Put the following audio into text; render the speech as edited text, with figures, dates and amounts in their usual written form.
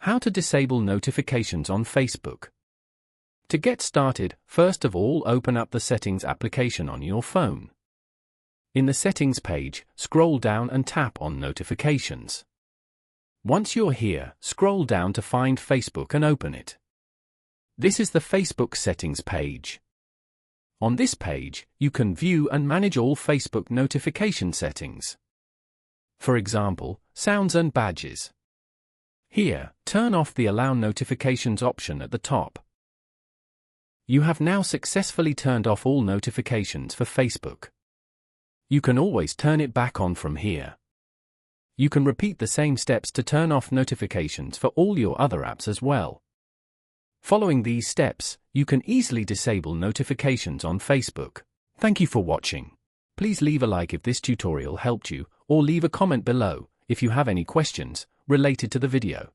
How to disable notifications on Facebook. To get started, first of all open up the Settings application on your phone. In the Settings page, scroll down and tap on Notifications. Once you're here, scroll down to find Facebook and open it. This is the Facebook Settings page. On this page, you can view and manage all Facebook notification settings. For example, sounds and badges. Here, turn off the Allow Notifications option at the top. You have now successfully turned off all notifications for Facebook. You can always turn it back on from here. You can repeat the same steps to turn off notifications for all your other apps as well. Following these steps, you can easily disable notifications on Facebook. Thank you for watching. Please leave a like if this tutorial helped you, or leave a comment below if you have any questions related to the video.